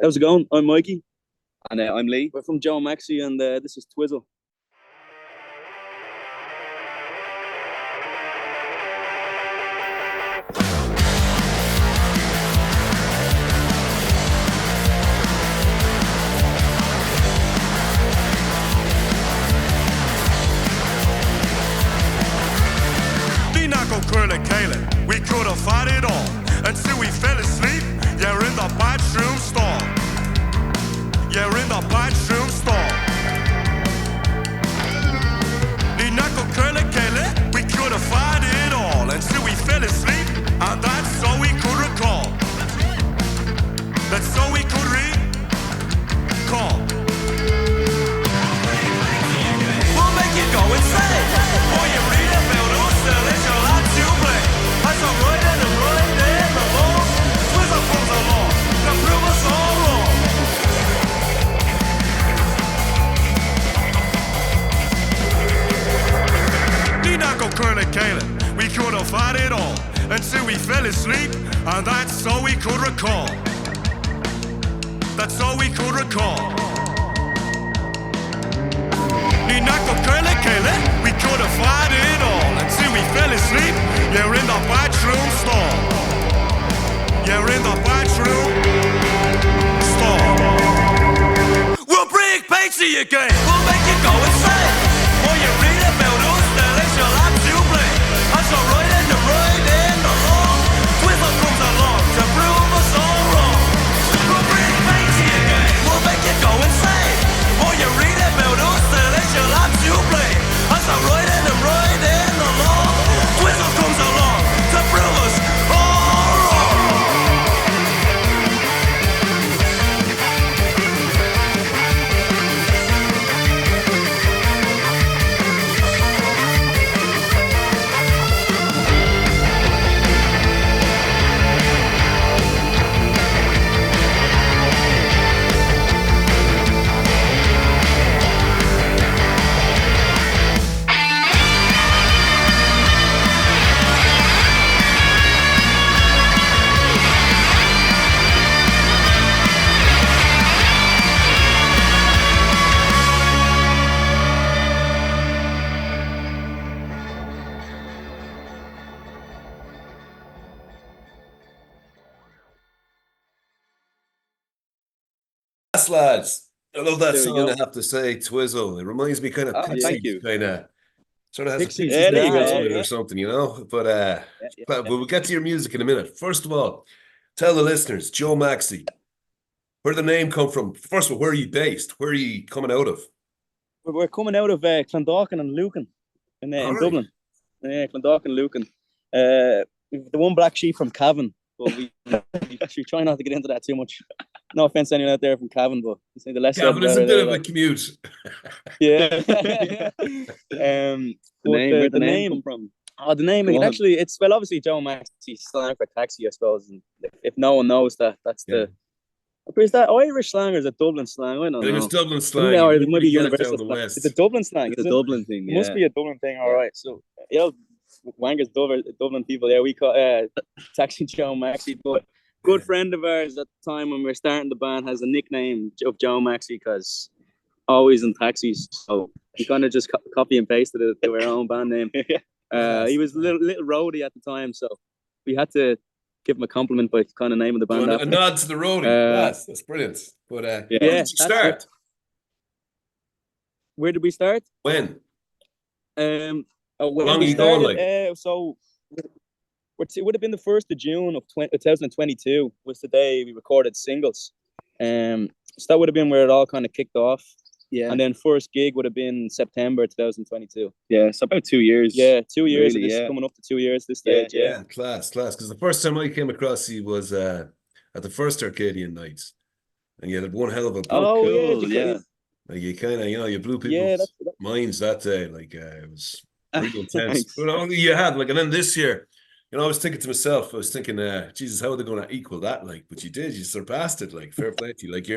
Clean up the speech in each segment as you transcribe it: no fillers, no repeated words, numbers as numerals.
How's it going? I'm Mikey. And I'm Lee. We're from Joe Maxi, and this is Twizzle. We could have fought it all until we fell asleep. Yeah, in the bathroom stall. Yeah, in the bathroom stall. We could have fought it all until we fell asleep, and that's all we could recall. That's all we could recall. We'll make you go insane. Boy, you read about us, let your life to play. That's a right and a right and a long. Twizzle comes along to prove us all wrong. We could have fought it all until we fell asleep, and that's all we could recall. That's all we could recall. We could have fought it all until we fell asleep. You're in the bathroom stall. You're in the bathroom stall. We'll bring pain to your game. We'll make you go insane. Or you read about us, then let your life to play. That's the right and the right and the wrong. Twizzle comes along to prove us all wrong. We'll bring pain to your game. We'll make you go insane. Or you read about us, then let your life to play. That's the right and the right and the wrong. Twizzle comes along to prove us all wrong. Lads, I love that There we song. go. I have to say, Twizzle. It reminds me kind of Oh, thank you. kind of sort of has Pixies, a yeah, there you feel go, to it yeah. or something, you know. But Yeah. but we'll get to your music in a minute. First of all, tell the listeners, Joe Maxi, where did the name come from? First of all, where are you based? Where are you coming out of? We're coming out of Clondalkin and Lucan in All right. Dublin. Yeah, Clondalkin and Lucan. The one black sheep from Cavan. But we actually try not to get into that too much. No offense to anyone out there from Cavan, but I think the less Gavin, it's a bit of a commute. Yeah. Where'd the name come from? Oh, the name, Go on. actually, it's, well, obviously Joe Maxi slang for taxi, I suppose. And if no one knows that, that's the. Is that Irish slang or is it Dublin slang? I don't I think know. it's Dublin slang. No, You it might be get it universal down the slang. west. It's a Dublin slang. It's a isn't it? Dublin thing, It must be a Dublin thing, all right. So, Wangers Dublin people, we call Taxi Joe Maxi. But good friend of ours at the time when we were starting the band has a nickname of Joe Maxi because always in taxis. So we kind of just copy and pasted it to our own band name. He was a little roadie at the time, so we had to give him a compliment by kind of naming the band So after a nod to the roadie. That's brilliant. But where did you start? it. Where did we start? When? When long we you going, started, so it would have been the 1st of June of 2022 was the day we recorded singles. So that would have been where it all kind of kicked off. Yeah. And then first gig would have been September 2022. Yeah, so about 2 years. Yeah, 2 years. Really, It's coming up to 2 years this stage. Yeah. Class. Because the first time I came across you was at the first Arcadian nights, and you had one hell of a. Oh, cool. yeah. Like you kind of, you blew people's minds that day. Like it was really intense. But you had and then this year, I was thinking to myself, Jesus, how are they going to equal that? Like, but you did, you surpassed it. Like, fair play to you. Like,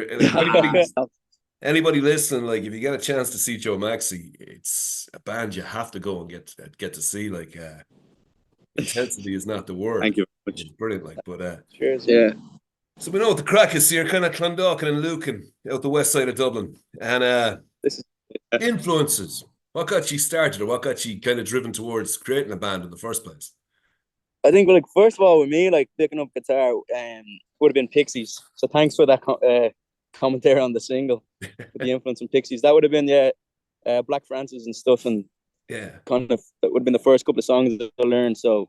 anybody listening, like, if you get a chance to see Joe Maxi, it's a band you have to go and get to see. Like, intensity is not the word. Thank you very much. It's brilliant. Like, but cheers. Yeah. So we know what the crack is here, kind of Clondalkin and Lucan out the west side of Dublin. And This is influences. What got you started, or what got you kind of driven towards creating a band in the first place? I think, like, first of all, with me, like, picking up guitar, would have been Pixies. So thanks for that commentary on the single with the influence from Pixies. That would have been Black Francis and stuff, and kind of that would have been the first couple of songs that I learned. So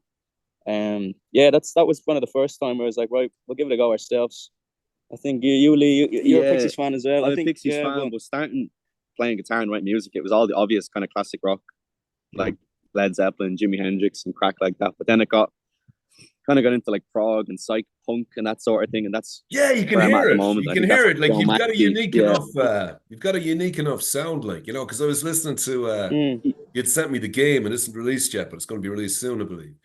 that was one of the first time where I was like, right, we'll give it a go ourselves. I think you Lee, you're a Pixies fan as well. I'm a Pixies fan, but starting playing guitar and writing music, it was all the obvious kind of classic rock, like Led Zeppelin, Jimi Hendrix, and crack like that. But then it got into like prog and psych punk and that sort of thing, and that's you can hear it. You can hear it. Like you've got a unique enough, you've got a unique enough sound, like, you know. Because I was listening to, you'd sent me the game, and it isn't released yet, but it's going to be released soon, I believe.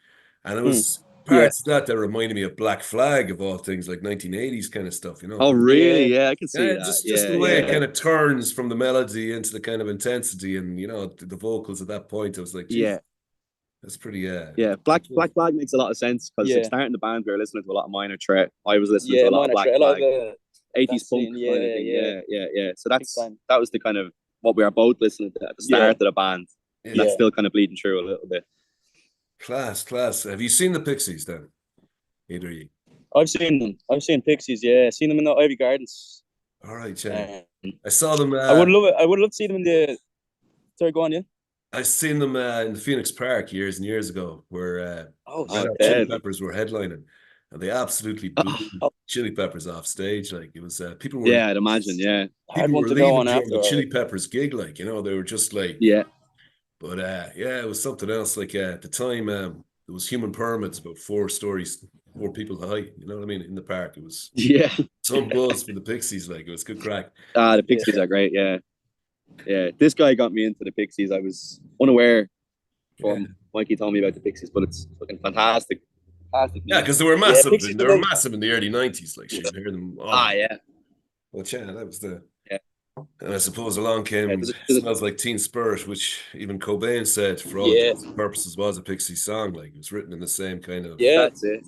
And it was parts of that reminded me of Black Flag, of all things, like 1980s kind of stuff, you know. Oh, really? Yeah, I can see that. Just the way it kind of turns from the melody into the kind of intensity, and, you know, the vocals at that point. I was like, that's pretty. Black Flag makes a lot of sense, because like, starting the band, we were listening to a lot of Minor Threat. I was listening to a lot of Black Flag, 80s punk kind of thing. Yeah. So that was the kind of what we were both listening to at the start of the band. That's still kind of bleeding through a little bit. Class. Have you seen the Pixies then? Either of you? I've seen them. I've seen Pixies. Yeah, I've seen them in the Ivy Gardens. All right, Jay. I saw them. I would love it. I would love to see them in the. Sorry, go on, yeah. I seen them in the Phoenix Park years and years ago, where Chili Peppers were headlining, and they absolutely blew Chili Peppers off stage. Like, it was people were. Yeah, I'd imagine. Yeah, people were leaving the Chili Peppers gig, like, you know, they were just like But it was something else. Like, at the time, there was human pyramids about 4 stories, 4 people high. You know what I mean? In the park, it was some buzz for the Pixies. Like, it was good crack. The Pixies are great. Yeah. This guy got me into the Pixies. I was unaware from Mikey told me about the Pixies, but it's fucking fantastic. Yeah, because they were massive. They were massive in the early 90s. Like, you could hear them. But that was the. And I suppose along came Smells Like Teen Spirit, which even Cobain said, for all purposes, was a Pixie song. Like, it was written in the same kind of that's it.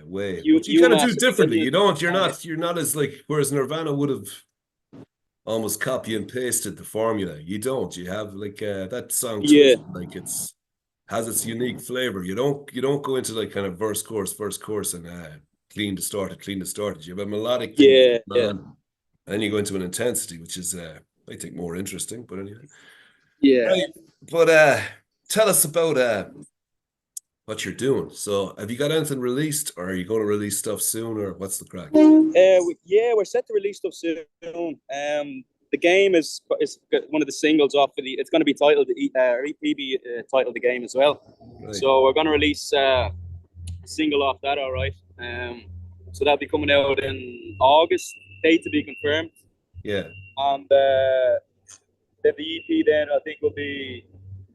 Way. You kind of do differently. You're not as, like, whereas Nirvana would have almost copy and pasted the formula. You don't. You have, like, that song. Like, has its unique flavor. You don't go into, like, kind of verse chorus and clean distorted. You have a melodic thing. And then you go into an intensity, which is, I think, more interesting. But anyway. Yeah. Right. But tell us about what you're doing. So, have you got anything released, or are you going to release stuff soon, or what's the crack? We're set to release stuff soon. The game is one of the singles off of it's going to be titled EP be titled the game as well. Right. So we're going to release a single off that. All right. So that'll be coming out in August. Date to be confirmed. Yeah. And then the EP then I think will be.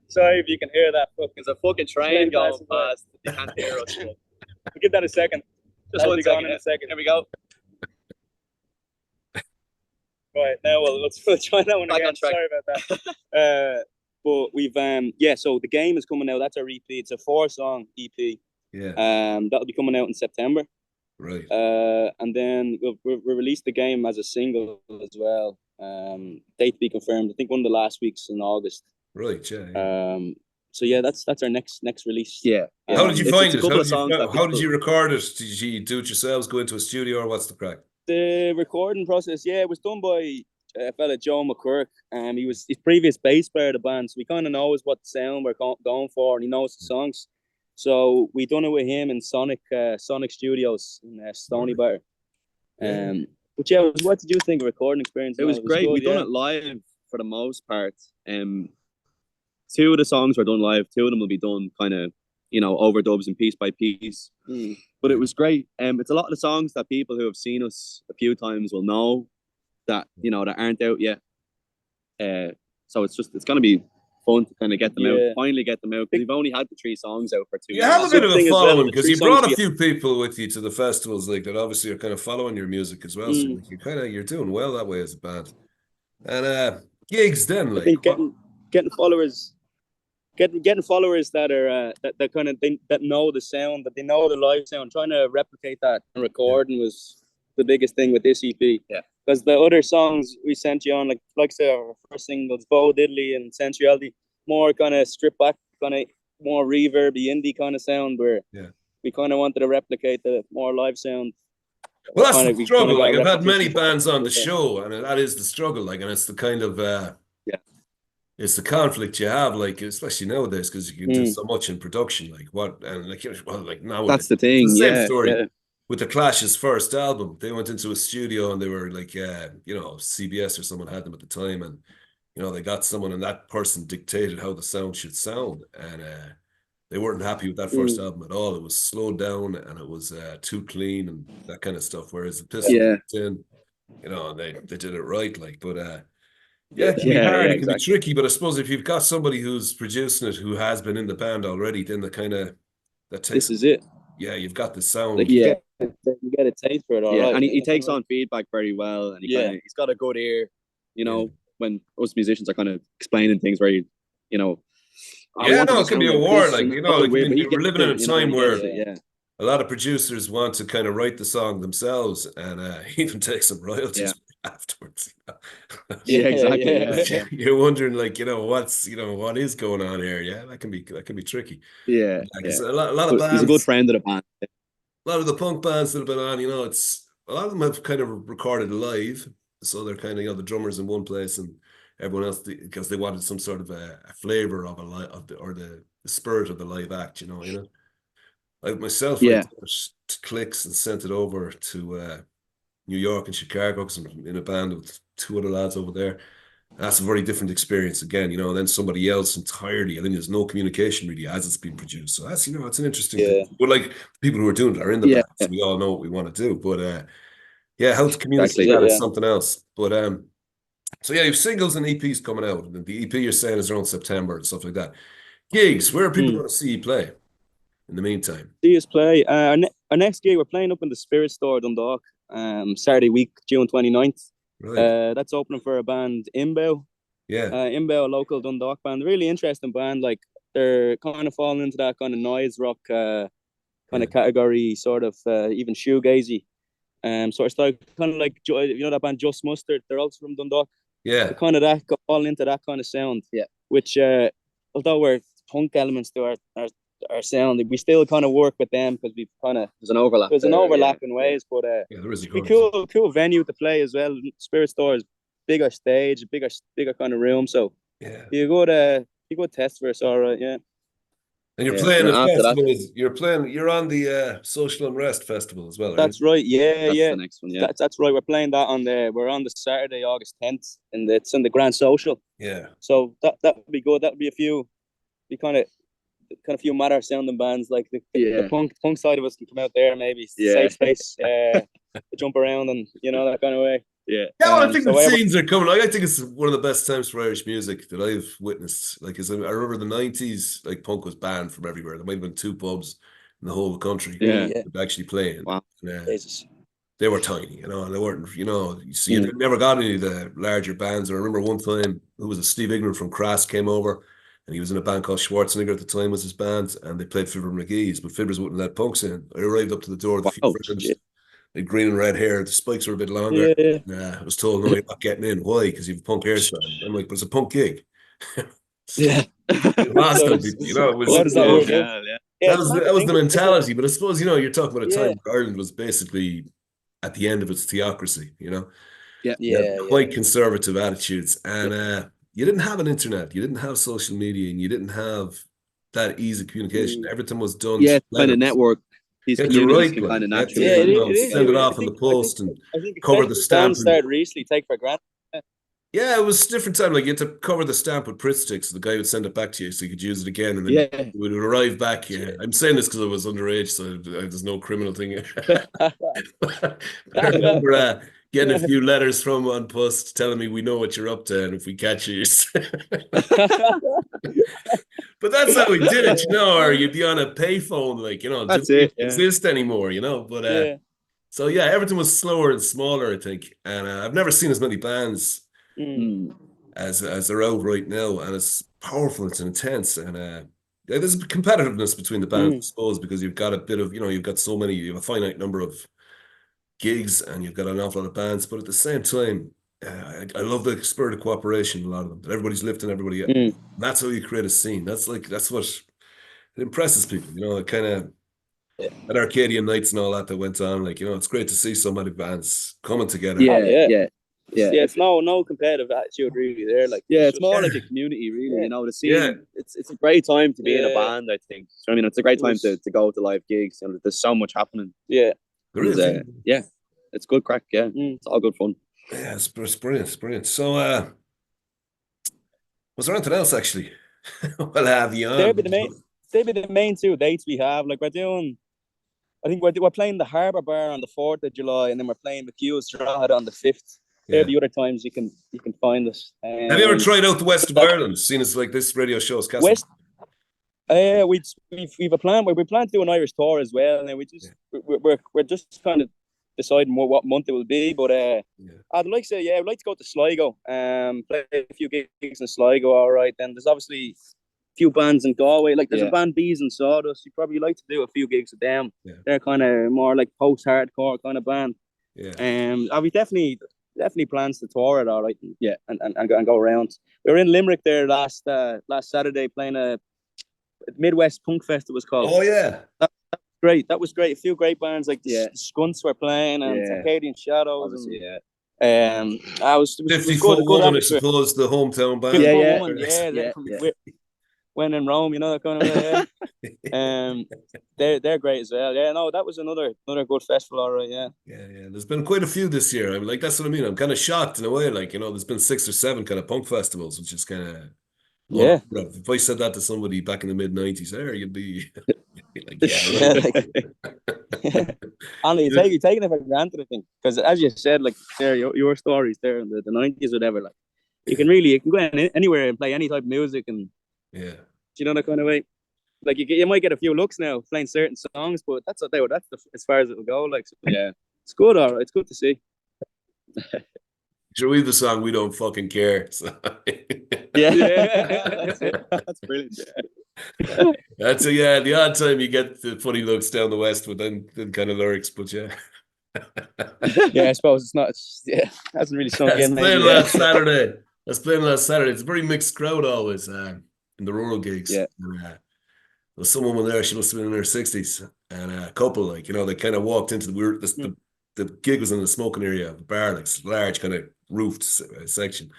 Sorry if you can hear that. There's a fucking train going past. You can't hear us. We'll give that a second. Just one second. In a second. Here we go. Right, now let's try that one again. Sorry about that. But we've so the game is coming out. That's our EP. It's a 4-song EP. Yeah. That'll be coming out in September. Right. And then we'll release the game as a single as well. Date to be confirmed. I think one of the last weeks in August. Right. Yeah. So yeah, that's our next release. Yeah. How did you find it? How did you record it? Did you do it yourselves? Go into a studio, or what's the crack? The recording process, it was done by a fella, Joe McQuirk. He was his previous bass player of the band, so we kind of knows what sound we're going for, and he knows the songs. So we done it with him in Sonic Studios in Stony Bar. But yeah, what did you think of recording experience? It was great. We done it live for the most part. 2 of the songs were done live. 2 of them will be done kind of, overdubs and piece by piece. But it was great. It's a lot of the songs that people who have seen us a few times will know that, that aren't out yet. So it's going to be fun to kind of get them out, finally get them out. We've only had the 3 songs out for 2 years. You have a bit of a following, because you brought a few people with you to the festivals, like, that obviously are kind of following your music as well. So you're doing well that way as a band. And gigs then, like, I think getting followers. Getting followers that are that kind of that know the sound, that they know the live sound. Trying to replicate that in recording was the biggest thing with this EP. Yeah. Because the other songs we sent you on, like say our first singles, Bo Diddley and Sensuality, more kind of stripped back, kind of more reverby indie kind of sound, where we kind of wanted to replicate the more live sound. Well, that's the struggle. Like, I've had many bands on the show, and that is the struggle. Like, and it's the kind of it's the conflict you have, like, especially nowadays, because you can do so much in production. Like, what and like, well, like now that's the thing. It's the same yeah, story. Yeah. With the Clash's first album, they went into a studio and they were like, you know, CBS or someone had them at the time, and you know, they got someone and that person dictated how the sound should sound, and they weren't happy with that first album at all. It was slowed down and it was too clean and that kind of stuff. Whereas the Pistons, in, you know, they did it right. Like, but it can be hard, it can be tricky. But I suppose if you've got somebody who's producing it who has been in the band already, then the kind of this is it. Yeah, you've got the sound. Like, you get a taste for it, all right. And he takes on feedback very well, and he's got a good ear. You know, when us musicians are kind of explaining things where you know. No, it can be a war. Like, you know, like, we're living in a time where a lot of producers want to kind of write the song themselves and even take some royalties afterwards. Exactly. You're wondering, like, you know, what is going on here? Yeah, that can be tricky. Yeah, a lot of bands. He's a good friend of the band. A lot of the punk bands that have been on, you know, it's a lot of them have kind of recorded live, so they're kind of, you know, the drummers in one place and everyone else, because they wanted some sort of a flavor of the spirit of the live act, you know. Like myself, I clicks and sent it over to New York and Chicago because I'm in a band with two other lads over there. That's a very different experience again, you know. And then somebody else entirely, I think there's no communication really as it's being produced. So that's, you know, it's an interesting thing. But like people who are doing it are in the band, so we all know what we want to do. But how to communicate that is something else. But so you have singles and EPs coming out. And the EP you're saying is around September and stuff like that. Gigs, where are people going to see you play in the meantime? See us play. Our next gig, we're playing up in the Spirit Store, Dundalk, Saturday week, June 29th. Right. That's opening for a band, Imbo. Imbo, a local Dundalk band. Really interesting band. Like, they're kind of falling into that kind of noise rock kind of category, sort of even shoegazy. So it's like kind of like, you know, that band Just Mustard. They're also from Dundalk. Yeah. So kind of that, all into that kind of sound. Yeah. Which, although we're punk elements to our sound, we still kind of work with them because we've kind of there's an overlap. In ways, but there is a cool venue to play as well. Spirit Store is bigger stage, bigger kind of room. So you go test for us, all right, And you're playing a festival. You're on the Social Unrest Festival as well. That's right. That's the next one. Yeah, that's right. We're playing that we're on the Saturday, August 10th, and it's in the Grand Social. Yeah. So that would be good. That would be a few matter sounding bands, like the punk side of us can come out there, maybe safe space, jump around and, you know, that kind of way. Well, I think the scenes are coming. Like, I think it's one of the best times for Irish music that I've witnessed. Like, I remember the 90s, like, punk was banned from everywhere. There might have been 2 pubs in the whole country actually playing. Wow. Jesus. They were tiny, you know, and they weren't, you know, you never got any of the larger bands. I remember one time, Steve Ignorant from Crass came over, and he was in a band called Schwarzenegger at the time was his band, and they played Fibber McGee's, but Fibbers wouldn't let punks in. I arrived up to the door with a few friends. They had green and red hair. The spikes were a bit longer. I was told, no, you're not getting in. Why? Because you have a punk hairstyle. I'm like, but it's a punk gig. Last time, you know, it was, that was the mentality. But I suppose, you know, you're talking about a time where Ireland was basically at the end of its theocracy, you know? Quite conservative attitudes. And you didn't have an internet. You didn't have social media. And you didn't have that easy communication. Everything was done. Kind of network. He's kind of naturally send it off in the post and cover the stamp. Started recently, take for granted. Yeah, it was a different time. Like, you had to cover the stamp with Pritt sticks. The guy would send it back to you so you could use it again, and then it would arrive back. I'm saying this because I was underage, so there's no criminal thing. I remember getting a few letters from on post telling me, we know what you're up to, and if we catch you. But that's how we did it, you know, or you'd be on a payphone, like, you know, that's it. Exist anymore, you know. But so everything was slower and smaller, I think. And I've never seen as many bands as they're out right now, and it's powerful, it's intense, and there's a competitiveness between the bands, I suppose, because you've got a bit of, you know, you've got so many, you have a finite number of gigs and you've got an awful lot of bands, but at the same time, I love the spirit of cooperation. A lot of them, that everybody's lifting everybody up. That's how you create a scene. That's what it impresses people. You know, it kind of at Arcadian nights and all that went on. Like, you know, it's great to see so many bands coming together. Yeah. It's no competitive attitude really there. Like, it's more like a community, really. You know, the scene. It's a great time to be in a band. I think. So, I mean, it's a great time to go to live gigs. And there's so much happening. Yeah, there is. It's good crack. Yeah, it's all good fun. Yeah, it's brilliant. It's brilliant. So, was there anything else actually? We'll have you on. They'd be the main 2 dates we have. Like, I think we're playing the Harbour Bar on the 4th of July, and then we're playing McHugh's Strahd on the 5th. They're the other times you can find us. Have you ever tried out the west of Ireland? Seeing as like this radio show is West. We've a plan. We plan to do an Irish tour as well, and we're just kind of deciding what month it will be. But I'd like to say, I'd like to go to Sligo, play a few gigs in Sligo. All right, then there's obviously a few bands in Galway. Like there's a band Bees and Sawdust. You'd probably like to do a few gigs with them. They're kind of more like post-hardcore kind of band. We definitely plans to tour it, all right. And go around. We were in Limerick there last Saturday playing a Midwest Punk Fest, it was called. Oh yeah. That was great. A few great bands like the Skunts were playing and Acadian Shadows. Obviously, I was 50 Foot Woman, I suppose, the hometown band. When in Rome, you know, that kind of they're great as well. Yeah, no, that was another good festival, all right. Yeah. There's been quite a few this year. I'm like, that's what I mean. I'm kind of shocked in a way. Like, you know, there's been 6 or 7 kind of punk festivals, which is kind of If I said that to somebody back in the mid '90s, you'd be like, Only you're taking it for granted, I think, because as you said, like there, your stories there in the '90s, whatever. Like, you can go anywhere and play any type of music, and you know, that kind of way. Like you might get a few looks now playing certain songs, but that's as far as it'll go. Like, so, it's good. All right, it's good to see. Should we have the song "We Don't Fucking Care"? So. That's brilliant. That's the odd time you get the funny looks down the west with them kind of lyrics, but I suppose it's not. Hasn't really sunk in. Playing last Saturday. It's a very mixed crowd always in the rural gigs. Yeah. There's someone there. She must have been in her 60s, and a couple, like, you know, they kind of walked into the gig was in the smoking area of the bar, like large kind of roofed section.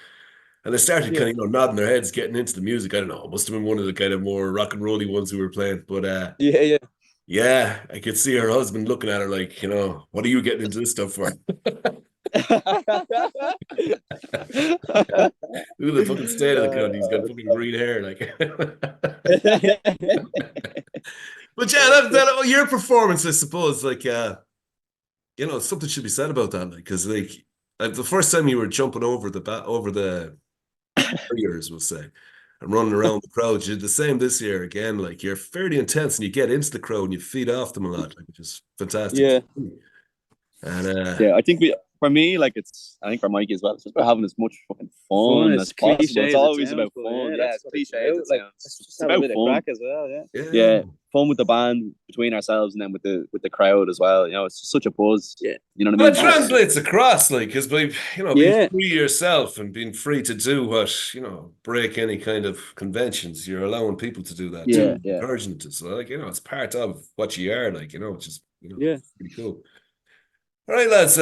And they started kind of, you know, nodding their heads, getting into the music. I don't know. It must have been one of the kind of more rock and rolly ones who were playing. But I could see her husband looking at her like, you know, what are you getting into this stuff for? Look at the fucking state of the cunt. He's got fucking green hair, like. But that your performance, I suppose, like, you know, something should be said about that, like, because like the first time you were jumping over the barriers, we'll say, and running around the crowd, you did the same this year again. Like, you're fairly intense, and you get into the crowd and you feed off them a lot, like, which is fantastic. Yeah. And I think for me, like, I think for Mikey as well, it's just about having as much fucking fun as possible. It's always about fun. It's cliche. It's just about fun. Crack as well. Yeah. Fun with the band, between ourselves, and then with the crowd as well. You know, it's just such a buzz. Yeah. You know what I mean? But it translates across, like, because by, you know, being free yourself and being free to do what, you know, break any kind of conventions, you're allowing people to do that. Encouraging them to. So, like, you know, it's part of what you are, like, you know, which is, you know, pretty cool. All right, lads.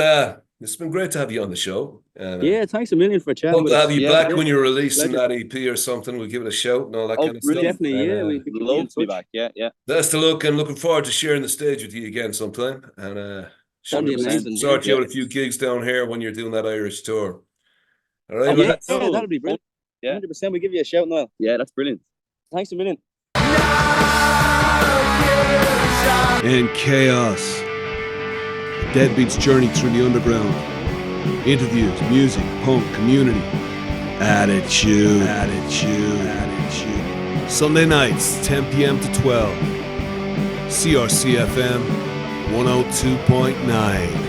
It's been great to have you on the show. Thanks a million for chatting. Hope to have you back when you're releasing that EP or something. We'll give it a shout and all that kind of stuff. Definitely, we'd love to be back. Yeah. Best of luck, and looking forward to sharing the stage with you again sometime. And that'd be amazing. Sort you out a few gigs down here when you're doing that Irish tour. All right, that'd be brilliant. 100%. We'll give you a shout, Noel. Yeah, that's brilliant. Thanks a million. And Kaos. Deadbeat's journey through the underground. Interviews, music, punk, community. Attitude. Sunday nights, 10 p.m. to 12. CRCfm 102.9.